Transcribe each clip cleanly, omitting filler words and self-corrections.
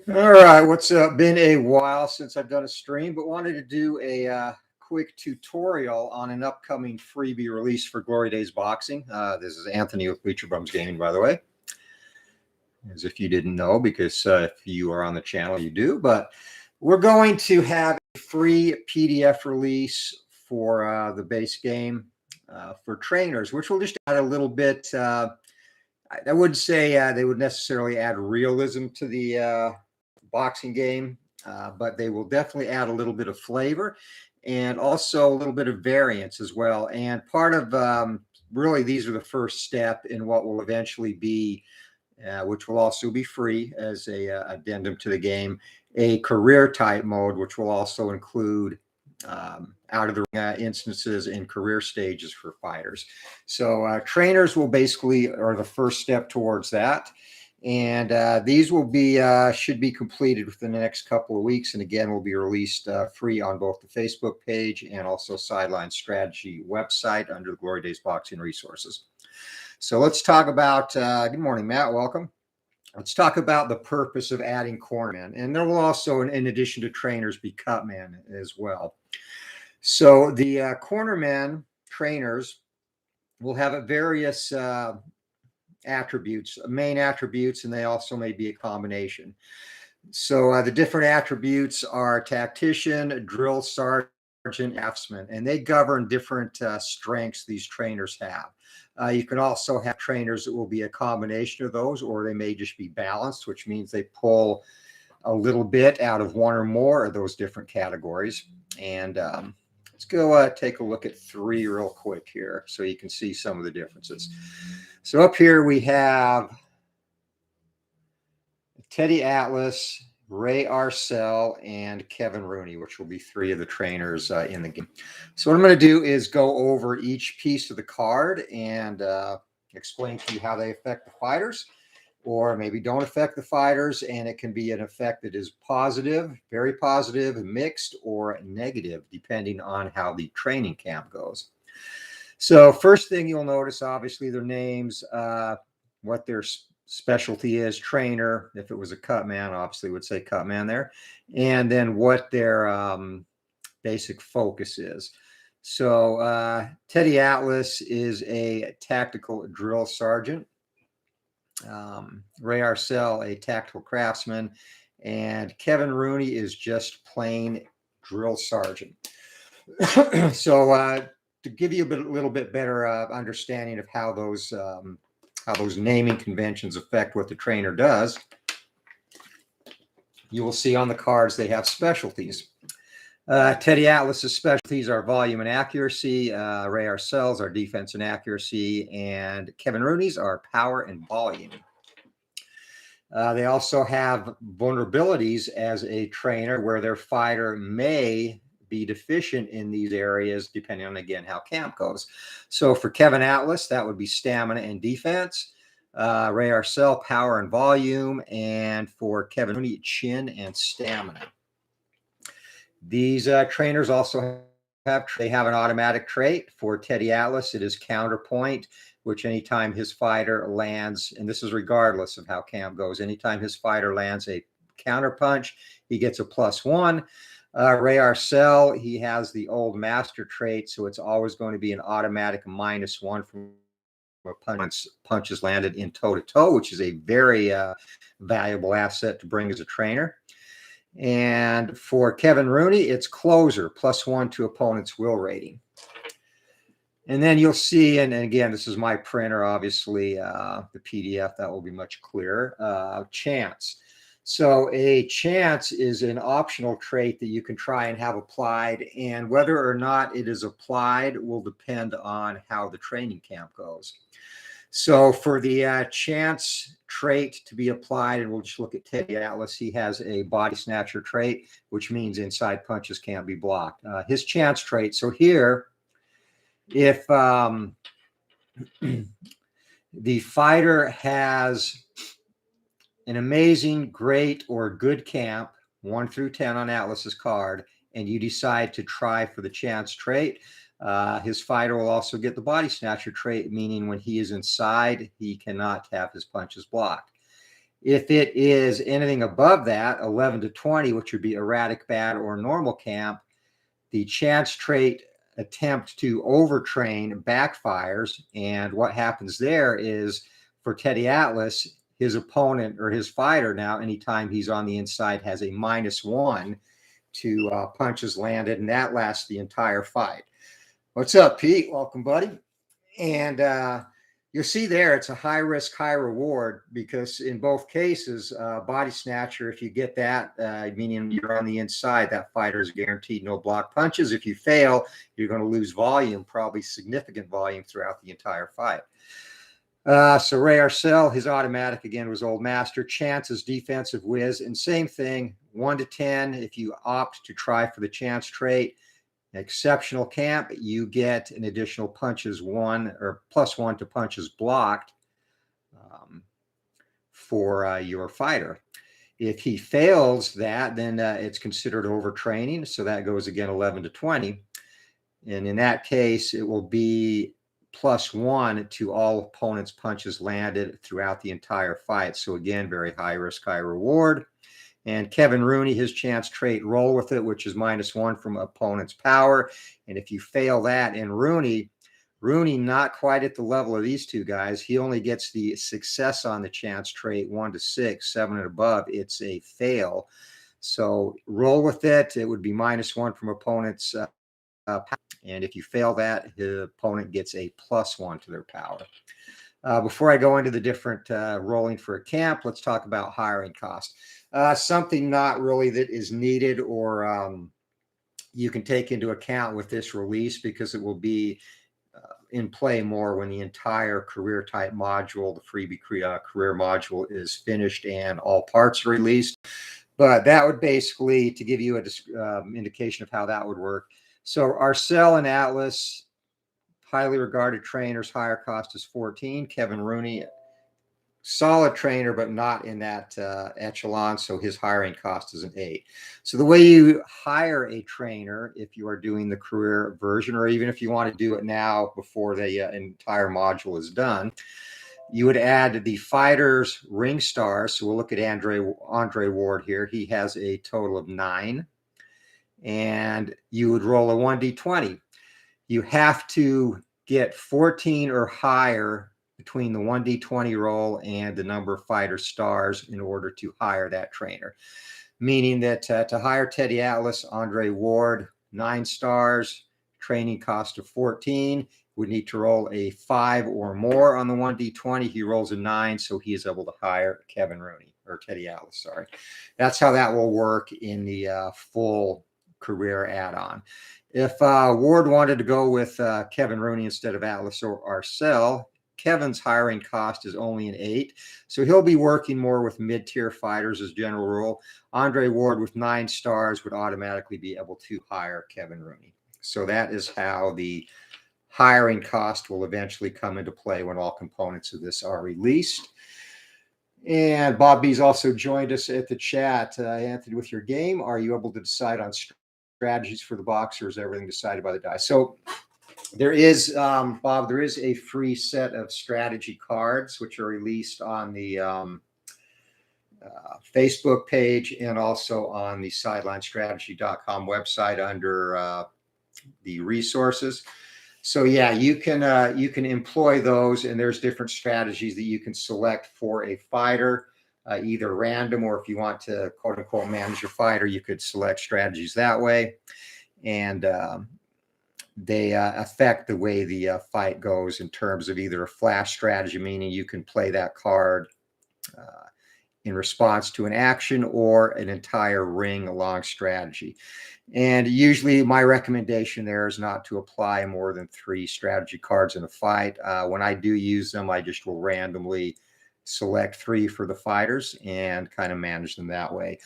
All right, what's up? Been a while since I've done a stream, but wanted to do a quick tutorial on an upcoming freebie release for Glory Days Boxing. This is Anthony with Bleacher Bums Gaming, by the way, as if you didn't know, because if you are on the channel, you do. But we're going to have a free PDF release for the base game for trainers, which will just add a little bit. I wouldn't say they would necessarily add realism to the boxing game, but they will definitely add a little bit of flavor and also a little bit of variance as well. And part of really, these are the first step in what will eventually be, which will also be free as a addendum to the game, a career type mode, which will also include out of the instances in career stages for fighters. So trainers will basically are the first step towards that. And these will be should be completed within the next couple of weeks, and again will be released free on both the Facebook page and also Sideline Strategy website under the Glory Days Boxing Resources. So let's talk about good morning, Matt, welcome. Let's talk about the purpose of adding cornermen, and there will also, in addition to trainers, be cutmen as well. So the cornermen trainers will have various attributes, main attributes, and they also may be a combination. So the different attributes are tactician, drill sergeant, draftsman, and they govern different strengths these trainers have. You can also have trainers that will be a combination of those, or they may just be balanced, which means they pull a little bit out of one or more of those different categories. And let's go take a look at three real quick here so you can see some of the differences. So up here we have Teddy Atlas, Ray Arcel, and Kevin Rooney, which will be three of the trainers in the game. So what I'm going to do is go over each piece of the card and explain to you how they affect the fighters, or maybe don't affect the fighters, and it can be an effect that is positive, very positive, mixed, or negative, depending on how the training camp goes. So first thing you'll notice, obviously, their names, what their specialty is, trainer. If it was a cut man, obviously would say cut man there. And then what their basic focus is. So Teddy Atlas is a tactical drill sergeant. Ray Arcel, a tactical craftsman. And Kevin Rooney is just plain drill sergeant. So to give you a little bit better understanding of how those naming conventions affect what the trainer does, you will see on the cards they have specialties. Teddy Atlas's specialties are volume and accuracy. Ray Arcel's are defense and accuracy, and Kevin Rooney's are power and volume. They also have vulnerabilities as a trainer where their fighter may be deficient in these areas, depending on, again, how camp goes. So for Kevin Atlas, that would be stamina and defense. Ray Arcel, power and volume. And for Kevin Rooney, chin and stamina. These trainers also have an automatic trait. For Teddy Atlas, it is Counterpoint, which anytime his fighter lands, and this is regardless of how camp goes, anytime his fighter lands a counter punch, he gets a +1. Ray Arcel, he has the old master trait, so it's always going to be an automatic -1 from a punch is landed in toe-to-toe, which is a very valuable asset to bring as a trainer. And for Kevin Rooney, it's closer, +1 to opponent's will rating. And then you'll see, and again, this is my printer, obviously, the PDF, that will be much clearer. Chance. So a chance is an optional trait that you can try and have applied, and whether or not it is applied will depend on how the training camp goes. So for the chance trait to be applied, and we'll just look at Teddy Atlas, he has a body snatcher trait, which means inside punches can't be blocked. His chance trait, so here, if the fighter has an amazing, great, or good camp, 1 through 10 on Atlas's card, and you decide to try for the chance trait, his fighter will also get the body snatcher trait, meaning when he is inside, he cannot have his punches blocked. If it is anything above that, 11 to 20, which would be erratic bad or normal camp, the chance trait attempt to overtrain backfires. And what happens there is for Teddy Atlas, his opponent or his fighter now, anytime he's on the inside, has a -1 to punches landed, and that lasts the entire fight. What's up, Pete? Welcome, buddy. And you'll see there, it's a high risk, high reward, because in both cases, body snatcher, if you get that, meaning you're on the inside, that fighter is guaranteed no block punches. If you fail, you're going to lose volume, probably significant volume throughout the entire fight. So Ray Arcel, his automatic again was Old Master. Chances, defensive whiz, and same thing, 1 to 10. If you opt to try for the chance trait, exceptional camp, you get an additional punches 1 or +1 to punches blocked for your fighter. If he fails that, then it's considered overtraining. So that goes again 11 to 20. And in that case, it will be +1 to all opponents' punches landed throughout the entire fight. So again, very high risk, high reward. And Kevin Rooney, his chance trait, roll with it, which is -1 from opponent's power. And if you fail that, and Rooney not quite at the level of these two guys. He only gets the success on the chance trait 1 to 6, 7 and above. It's a fail. So roll with it. It would be -1 from opponent's and if you fail that, the opponent gets a +1 to their power. Before I go into the different rolling for a camp, let's talk about hiring cost. Something not really that is needed or you can take into account with this release, because it will be in play more when the entire career type module, the freebie career module, is finished and all parts are released. But that would basically, to give you an indication of how that would work. So Arcel and Atlas, highly regarded trainers, higher cost is 14. Kevin Rooney, solid trainer, but not in that echelon. So his hiring cost is an 8. So the way you hire a trainer, if you are doing the career version, or even if you want to do it now before the entire module is done, you would add the fighter's ring stars. So we'll look at Andre Ward here. He has a total of 9. And you would roll a 1d20. You have to get 14 or higher between the 1d20 roll and the number of fighter stars in order to hire that trainer. Meaning that to hire Teddy Atlas, Andre Ward, 9 stars, training cost of 14, would need to roll a 5 or more on the 1d20. He rolls a 9, so he is able to hire Kevin Rooney, or Teddy Atlas, sorry. That's how that will work in the full career add-on. If Ward wanted to go with Kevin Rooney instead of Atlas or Arcel, Kevin's hiring cost is only an 8. So he'll be working more with mid-tier fighters as general rule. Andre Ward with 9 stars would automatically be able to hire Kevin Rooney. So that is how the hiring cost will eventually come into play when all components of this are released. And Bob B's also joined us at the chat. Anthony, with your game, are you able to decide on strategies for the boxer, or is everything decided by the dice? So there is, Bob, there is a free set of strategy cards which are released on the Facebook page and also on the sidelinestrategy.com website under the resources. So yeah, you can employ those, and there's different strategies that you can select for a fighter. Either random, or if you want to quote unquote manage your fighter, you could select strategies that way. And they affect the way the fight goes in terms of either a flash strategy, meaning you can play that card in response to an action, or an entire ring along strategy. And usually my recommendation there is not to apply more than 3 strategy cards in a fight. When I do use them, I just will randomly select 3 for the fighters and kind of manage them that way.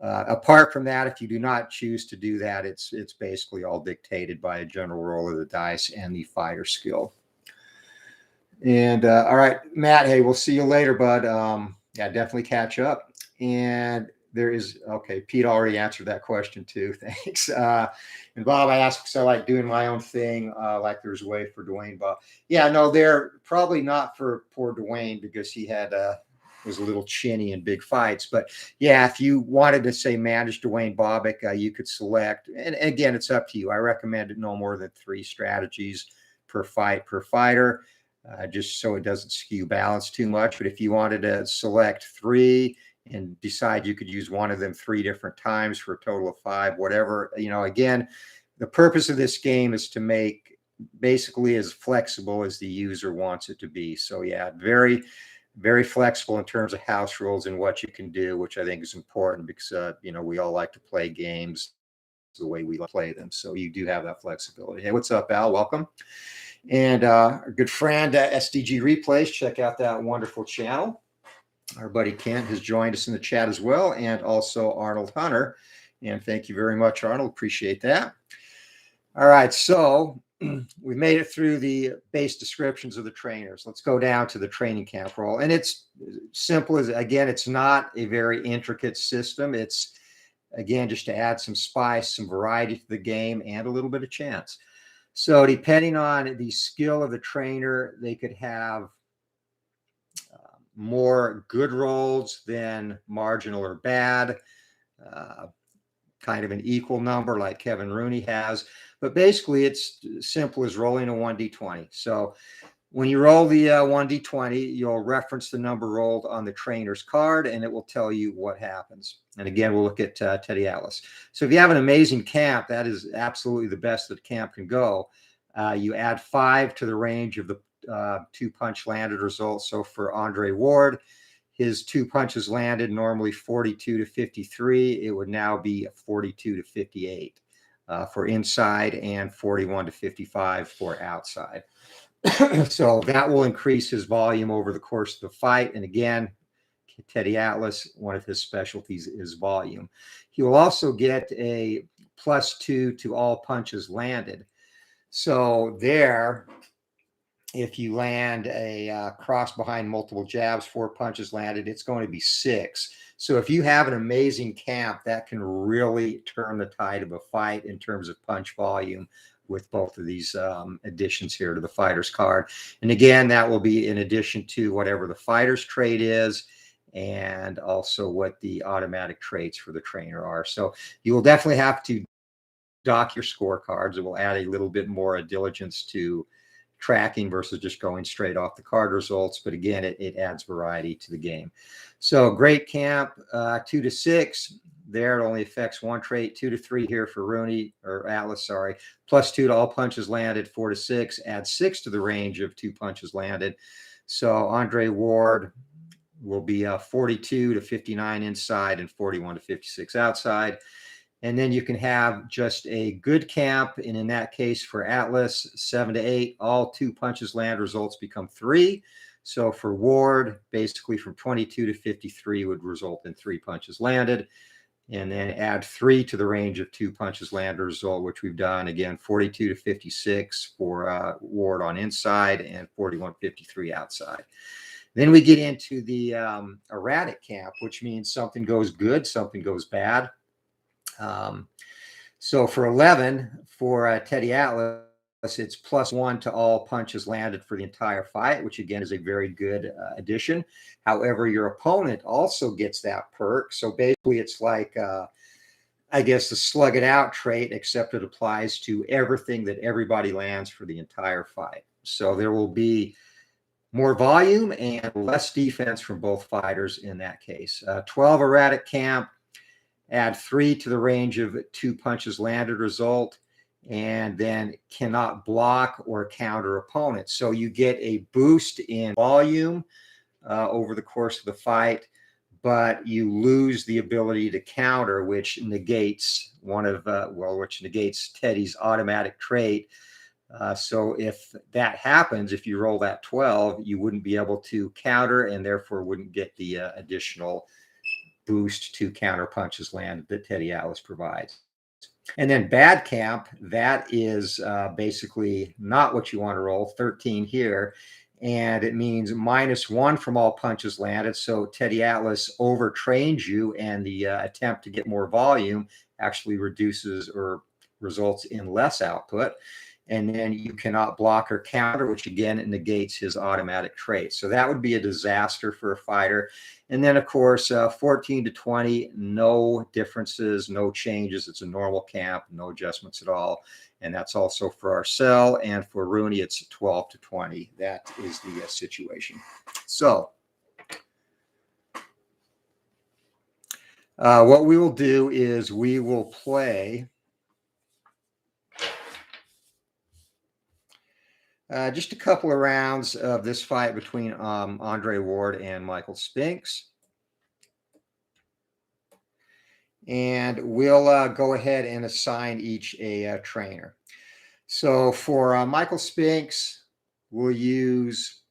Apart from that, if you do not choose to do that, it's basically all dictated by a general roll of the dice and the fighter skill. And all right, Matt, hey, we'll see you later, bud. Yeah, definitely catch up. And there is, okay, Pete already answered that question too. Thanks. And Bob, I asked, so I like doing my own thing, like there's a way for Dwayne, Bob. Yeah, no, they're probably not for poor Dwayne, because he had was a little chinny in big fights. But yeah, if you wanted to say manage Dwayne Bobbitt, you could select. And again, it's up to you. I recommend no more than 3 strategies per fight per fighter, just so it doesn't skew balance too much. But if you wanted to select 3 and decide you could use one of them 3 different times for a total of 5, whatever, again, the purpose of this game is to make basically as flexible as the user wants it to be. So yeah, very, very flexible in terms of house rules and what you can do, which I think is important because, we all like to play games the way we play them. So you do have that flexibility. Hey, what's up, Al? Welcome. And our good friend, SDG Replays, check out that wonderful channel. Our buddy Kent has joined us in the chat as well, and also Arnold Hunter. And thank you very much, Arnold. Appreciate that. All right, so we made it through the base descriptions of the trainers. Let's go down to the training camp role. And it's simple as, again, it's not a very intricate system. It's, again, just to add some spice, some variety to the game, and a little bit of chance. So depending on the skill of the trainer, they could have more good rolls than marginal or bad, kind of an equal number like Kevin Rooney has. But basically, it's simple as rolling a 1d20. So when you roll the 1d20, you'll reference the number rolled on the trainer's card, and it will tell you what happens. And again, we'll look at Teddy Atlas. So if you have an amazing camp, that is absolutely the best that camp can go. You add 5 to the range of the 2 punch landed results. So for Andre Ward, his 2 punches landed normally 42 to 53. It would now be 42 to 58 for inside and 41 to 55 for outside. So that will increase his volume over the course of the fight. And again, Teddy Atlas, one of his specialties is volume. He will also get a +2 to all punches landed. So there, if you land a cross behind multiple jabs, 4 punches landed, it's going to be 6. So if you have an amazing camp, that can really turn the tide of a fight in terms of punch volume with both of these additions here to the fighter's card. And again, that will be in addition to whatever the fighter's trait is and also what the automatic traits for the trainer are. So you will definitely have to dock your scorecards. It will add a little bit more diligence to tracking versus just going straight off the card results. But again, it adds variety to the game. So great camp, 2 to 6. There, it only affects 1 trait. 2 to 3 here for Rooney, or Atlas, sorry. +2 to all punches landed. 4 to 6. Add 6 to the range of 2 punches landed. So Andre Ward will be 42 to 59 inside and 41 to 56 outside. And then you can have just a good camp. And in that case, for Atlas, 7 to 8, all 2 punches land results become 3. So for Ward, basically from 22 to 53 would result in 3 punches landed. And then add 3 to the range of 2 punches landed result, which we've done. Again, 42 to 56 for Ward on inside and 41 53 outside. Then we get into the erratic camp, which means something goes good, something goes bad. So for 11, for Teddy Atlas, it's +1 to all punches landed for the entire fight, which again is a very good addition. However, your opponent also gets that perk. So basically it's like, I guess, the slug it out trait, except it applies to everything that everybody lands for the entire fight. So there will be more volume and less defense from both fighters in that case. 12 erratic camp. Add 3 to the range of 2 punches landed result, and then cannot block or counter opponents. So you get a boost in volume over the course of the fight, but you lose the ability to counter, which negates which negates Teddy's automatic trait. So if that happens, if you roll that 12, you wouldn't be able to counter and therefore wouldn't get the additional boost to counter punches land that Teddy Atlas provides. And then bad camp, that is basically not what you want to roll, 13 here. And it means -1 from all punches landed. So Teddy Atlas overtrains you, and the attempt to get more volume actually reduces or results in less output. and then you cannot block or counter, which again negates his automatic trait. So that would be a disaster for a fighter. And then, of course, 14 to 20, no differences, no changes. It's a normal camp, no adjustments at all. And that's also for our cell. And for Rooney, it's 12 to 20. That is the situation. So what we will do is we will play just a couple of rounds of this fight between Andre Ward and Michael Spinks. And we'll go ahead and assign each a trainer. So for Michael Spinks, we'll use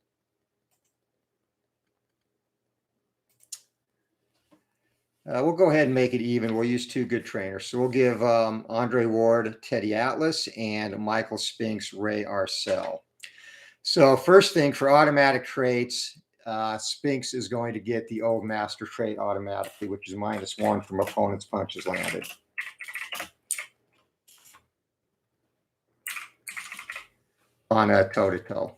we'll go ahead and make it even. We'll use two good trainers. So we'll give Andre Ward Teddy Atlas and Michael Spinks Ray Arcel. So first thing for automatic traits, Spinks is going to get the old master trait automatically, which is -1 from opponent's punches landed. On a toe-to-toe.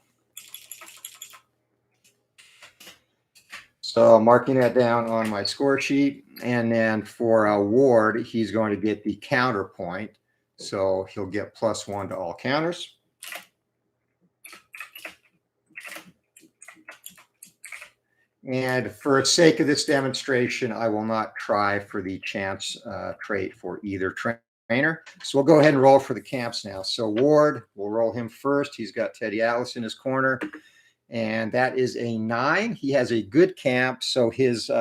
So marking that down on my score sheet. And then for Ward, he's going to get the counterpoint. So he'll get +1 to all counters. And for the sake of this demonstration, I will not try for the chance trait for either trainer. So we'll go ahead and roll for the camps now. So Ward, we'll roll him first. He's got Teddy Atlas in his corner. And that is a 9. He has a good camp. So his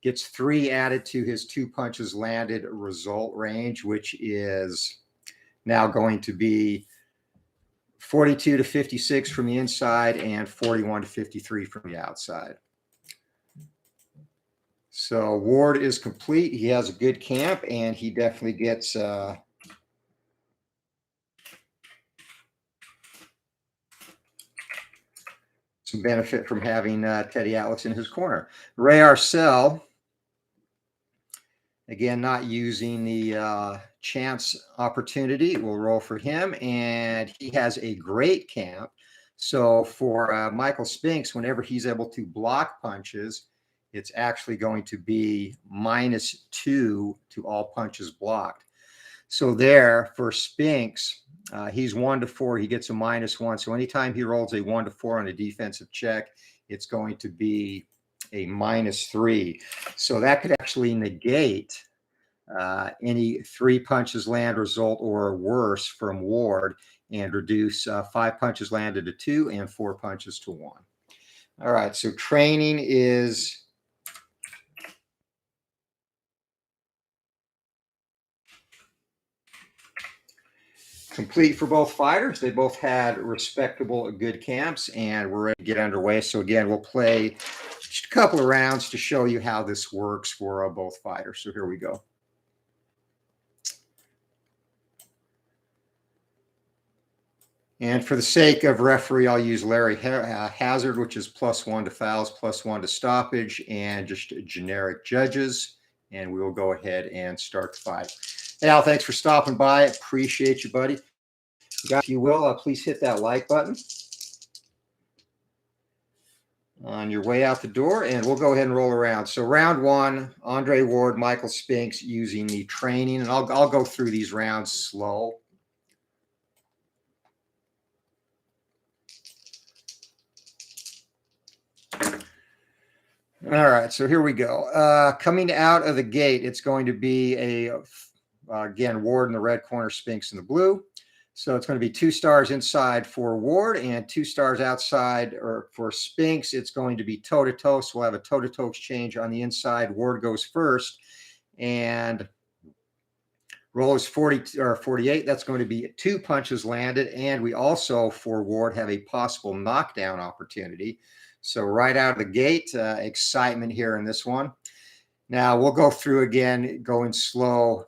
gets 3 added to his 2 punches landed result range, which is now going to be 42 to 56 from the inside and 41 to 53 from the outside. So Ward is complete. He has a good camp, and he definitely gets some benefit from having Teddy Atlas in his corner. Ray Arcel, again, not using the chance opportunity. We'll roll for him, and he has a great camp. So for Michael Spinks, whenever he's able to block punches, it's actually going to be -2 to all punches blocked. So there for Spinks, he's 1 to 4. He gets a -1. So anytime he rolls a 1 to 4 on a defensive check, it's going to be a -3. So that could actually negate any 3 punches land result or worse from Ward and reduce 5 punches landed to 2 and 4 punches to 1. All right, so training is complete for both fighters. They both had respectable, good camps, and we're ready to get underway. So again, we'll play just a couple of rounds to show you how this works for both fighters. So here we go. And for the sake of referee, I'll use Larry Hazard, which is +1 to fouls, +1 to stoppage, and just generic judges. And we will go ahead and start the fight. Hey, Al, thanks for stopping by. Appreciate you, buddy. If you will, please hit that like button on your way out the door, and we'll go ahead and roll around. So round 1, Andre Ward, Michael Spinks using the training, and I'll go through these rounds slow. All right, so here we go. Coming out of the gate, it's going to be again, Ward in the red corner, Spinks in the blue. So it's going to be 2 stars inside for Ward and 2 stars outside, or for Spinks, it's going to be toe-to-toe. So we'll have a toe-to-toe exchange on the inside. Ward goes first, and roll is 40 or 48. That's going to be 2 punches landed. And we also, for Ward, have a possible knockdown opportunity. So right out of the gate, excitement here in this one. Now we'll go through again, going slow.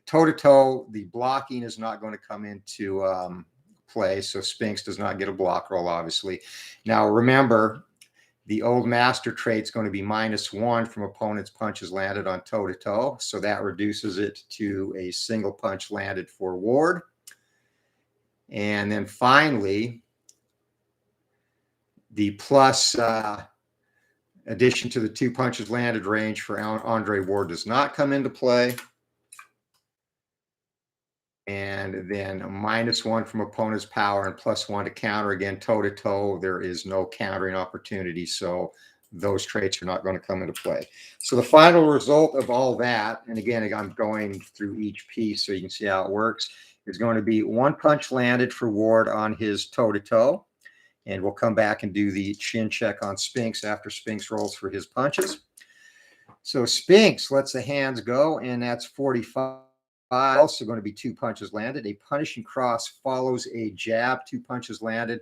Toe-to-toe, the blocking is not going to come into play. So Spinks does not get a block roll, obviously. Now remember, the old master trait is going to be -1 from opponent's punches landed on toe-to-toe. So that reduces it to a single punch landed for Ward. And then finally, the plus addition to the 2 punches landed range for Andre Ward does not come into play. And then a -1 from opponent's power and +1 to counter. Again, toe-to-toe, there is no countering opportunity. So those traits are not going to come into play. So the final result of all that, and again, I'm going through each piece so you can see how it works, is going to be 1 punch landed for Ward on his toe-to-toe. And we'll come back and do the chin check on Spinks after Spinks rolls for his punches. So Spinks lets the hands go, and that's 45. Also going to be 2 punches landed. A punishing cross follows a jab, 2 punches landed.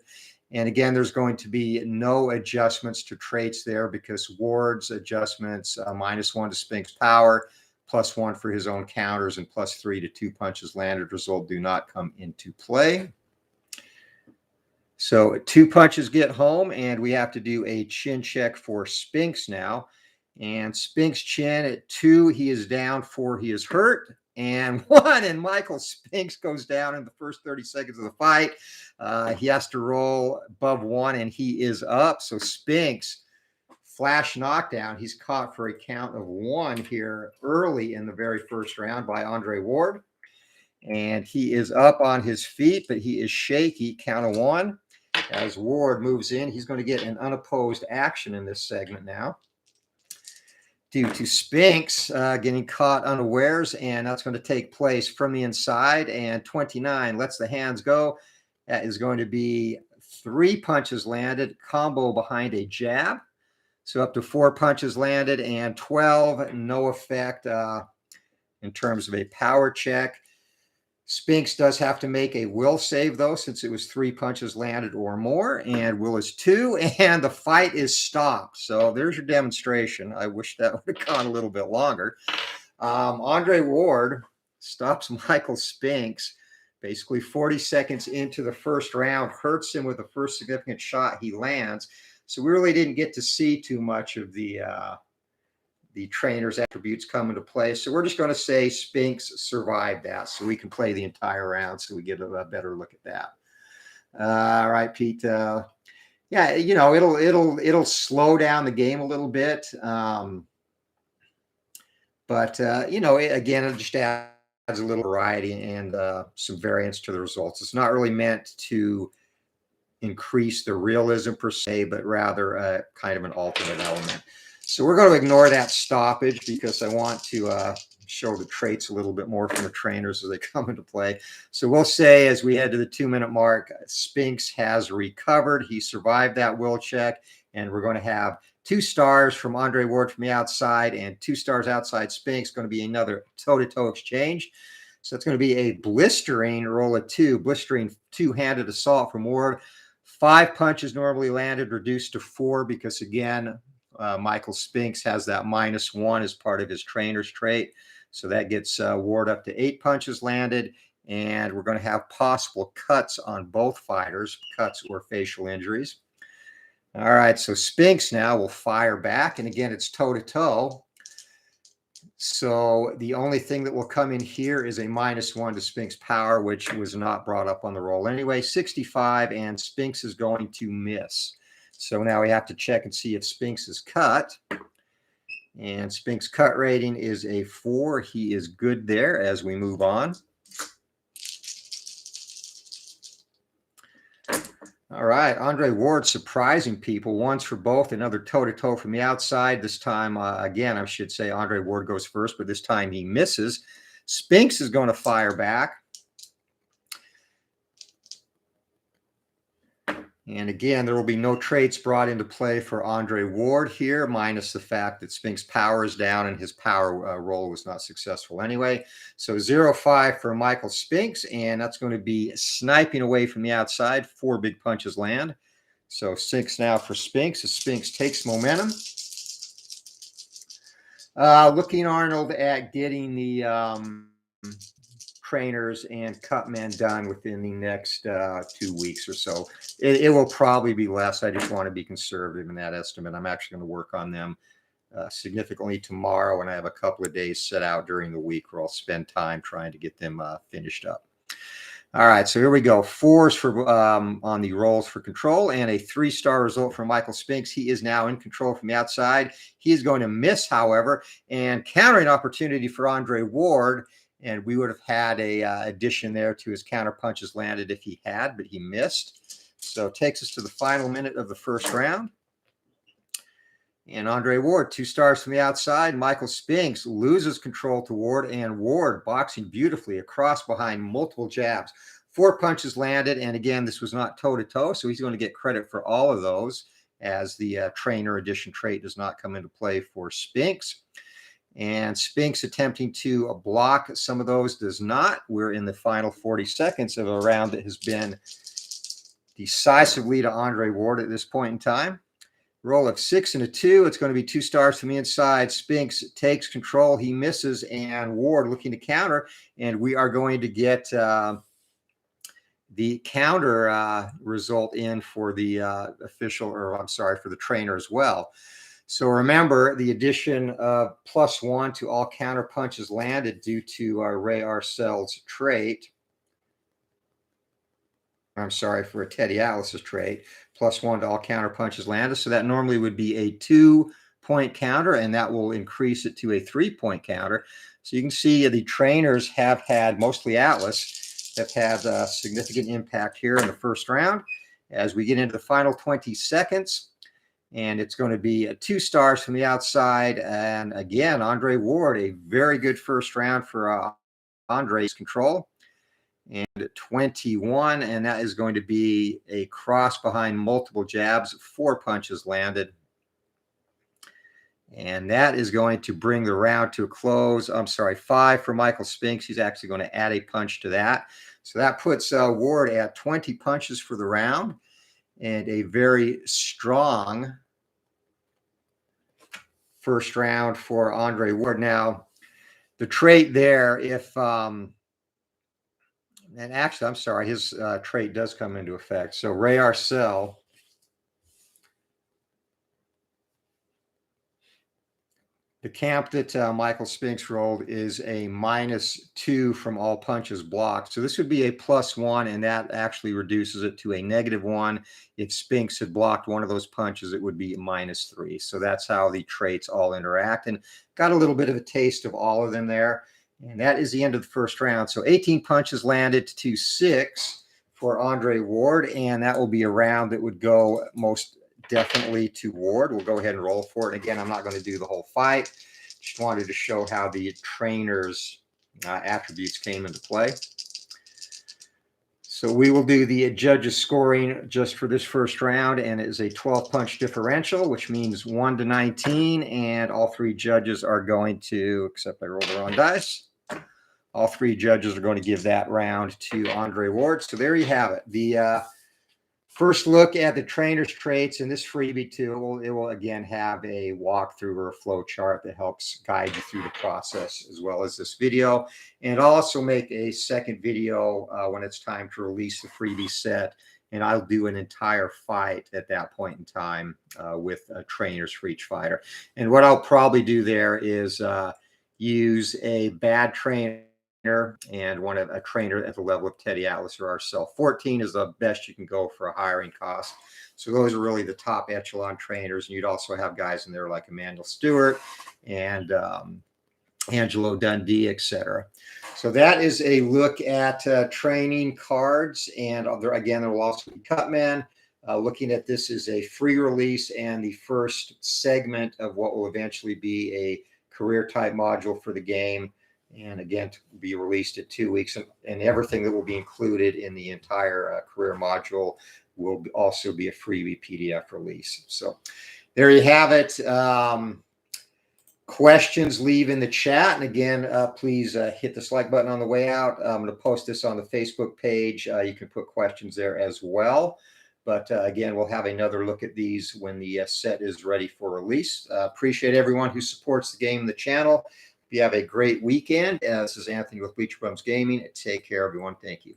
And again, there's going to be no adjustments to traits there because Ward's adjustments, -1 to Spinks' power, +1 for his own counters, and +3 to 2 punches landed result do not come into play. So 2 punches get home, and we have to do a chin check for Spinks now. And Spinks' chin at 2, he is down, 4, he is hurt. And 1, and Michael Spinks goes down in the first 30 seconds of the fight. He has to roll above 1, and he is up. So Spinks, flash knockdown. He's caught for a count of 1 here early in the very first round by Andre Ward. And he is up on his feet, but he is shaky, count of 1. As Ward moves in, he's going to get an unopposed action in this segment now, due to Spinks getting caught unawares, and that's going to take place from the inside. And 29 lets the hands go. That is going to be 3 punches landed, combo behind a jab. So up to 4 punches landed, and 12, no effect in terms of a power check. Spinks does have to make a will save, though, since it was 3 punches landed or more, and will is 2, and the fight is stopped. So there's your demonstration. I wish that would have gone a little bit longer. Andre Ward stops Michael Spinks basically 40 seconds into the first round, hurts him with the first significant shot he lands. So we really didn't get to see too much of the trainer's attributes come into play. So we're just going to say Spinks survived that, so we can play the entire round so we get a better look at that. All right, Pete. Yeah, you know, it'll slow down the game a little bit. But you know, again, it just adds a little variety and some variance to the results. It's not really meant to increase the realism per se, but rather kind of an alternate element. So we're going to ignore that stoppage because I want to show the traits a little bit more from the trainers as they come into play. So we'll say as we head to the 2-minute mark, Spinks has recovered. He survived that will check, and we're going to have 2 stars from Andre Ward from the outside and 2 stars outside Spinks. Going to be another toe-to-toe exchange. So it's going to be a blistering roll of 2, blistering 2-handed assault from Ward. 5 punches normally landed, reduced to 4 because, again, Michael Spinks has that -1 as part of his trainer's trait. So that gets Ward up to 8 punches landed. And we're going to have possible cuts on both fighters, cuts or facial injuries. All right, so Spinks now will fire back. And again, it's toe-to-toe. So the only thing that will come in here is a -1 to Spinks' power, which was not brought up on the roll anyway. 65, and Spinks is going to miss. So now we have to check and see if Spinks is cut. And Spinks' cut rating is a 4. He is good there as we move on. All right, Andre Ward surprising people. Once for both, another toe-to-toe from the outside. This time, again, I should say Andre Ward goes first, but this time he misses. Spinks is going to fire back. And again, there will be no traits brought into play for Andre Ward here, minus the fact that Spinks' power is down and his power roll was not successful anyway. So 0-5 for Michael Spinks, and that's going to be sniping away from the outside. 4 big punches land. So 6 now for Spinks as Spinks takes momentum. Looking, Arnold, at getting the trainers and cut men done within the next 2 weeks or so. It will probably be less. I just want to be conservative in that estimate. I'm actually going to work on them significantly tomorrow, and I have a couple of days set out during the week where I'll spend time trying to get them finished up. All right, so here we go. 4s for on the rolls for control, and a 3-star result for Michael Spinks. He is now in control from the outside. He is going to miss, however, and countering opportunity for Andre Ward. And we would have had a addition there to his counter punches landed if he had, but he missed. So it takes us to the final minute of the first round. And Andre Ward, 2 stars from the outside. Michael Spinks loses control to Ward, and Ward boxing beautifully across behind multiple jabs. 4 punches landed, and again, this was not toe-to-toe, so he's going to get credit for all of those, as the trainer addition trait does not come into play for Spinks. And Spinks attempting to block some of those does not. We're in the final 40 seconds of a round that has been decisively to Andre Ward at this point in time. Roll of 6 and a 2. It's going to be 2 stars from the inside. Spinks takes control. He misses, and Ward looking to counter. And we are going to get the counter result in for the official, or I'm sorry, for the trainer as well. So remember the addition of +1 to all counter punches landed due to Ray Arcel's trait. I'm sorry, for a Teddy Atlas's trait, +1 to all counter punches landed. So that normally would be a 2-point counter, and that will increase it to a 3-point counter. So you can see the trainers have had, mostly Atlas, have had a significant impact here in the first round. As we get into the final 20 seconds, and it's going to be 2 stars from the outside. And again, Andre Ward, a very good first round for Andre's control. And 21, and that is going to be a cross behind multiple jabs. 4 punches landed. And that is going to bring the round to a close. I'm sorry, 5 for Michael Spinks. He's actually going to add a punch to that. So that puts Ward at 20 punches for the round, and a very strong first round for Andre Ward. Now, the trait there, if and actually, I'm sorry, his trait does come into effect. So Ray Arcel, the camp that Michael Spinks rolled is a -2 from all punches blocked. So this would be a +1, and that actually reduces it to a -1. If Spinks had blocked one of those punches, it would be -3. So that's how the traits all interact, and got a little bit of a taste of all of them there. And that is the end of the first round. So 18 punches landed to 6 for Andre Ward, and that will be a round that would go most definitely to Ward. We'll go ahead and roll for it. And again, I'm not going to do the whole fight. Just wanted to show how the trainer's attributes came into play. So we will do the judges scoring just for this first round, and it is a 12-punch differential, which means 1 to 19, and all 3 judges are going to, except I rolled the wrong dice, all 3 judges are going to give that round to Andre Ward. So there you have it. The first look at the trainer's traits in this freebie too. It will again have a walkthrough or a flow chart that helps guide you through the process, as well as this video. And I'll also make a second video when it's time to release the freebie set, and I'll do an entire fight at that point in time with trainers for each fighter. And what I'll probably do there is use a bad trainer and a trainer at the level of Teddy Atlas or Arcel. 14 is the best you can go for a hiring cost. So those are really the top echelon trainers. And you'd also have guys in there like Emmanuel Stewart and Angelo Dundee, etc. So that is a look at training cards. And again, there will also be Cutman. Looking at this is a free release and the first segment of what will eventually be a career type module for the game. And again, to be released at 2 weeks, and everything that will be included in the entire career module will also be a freebie PDF release. So there you have it. Questions, leave in the chat. And again, please hit the like button on the way out. I'm going to post this on the Facebook page. You can put questions there as well. But again, we'll have another look at these when the set is ready for release. Appreciate everyone who supports the game and the channel. You have a great weekend. This is Anthony with Bleacher Bums Gaming. Take care, everyone. Thank you.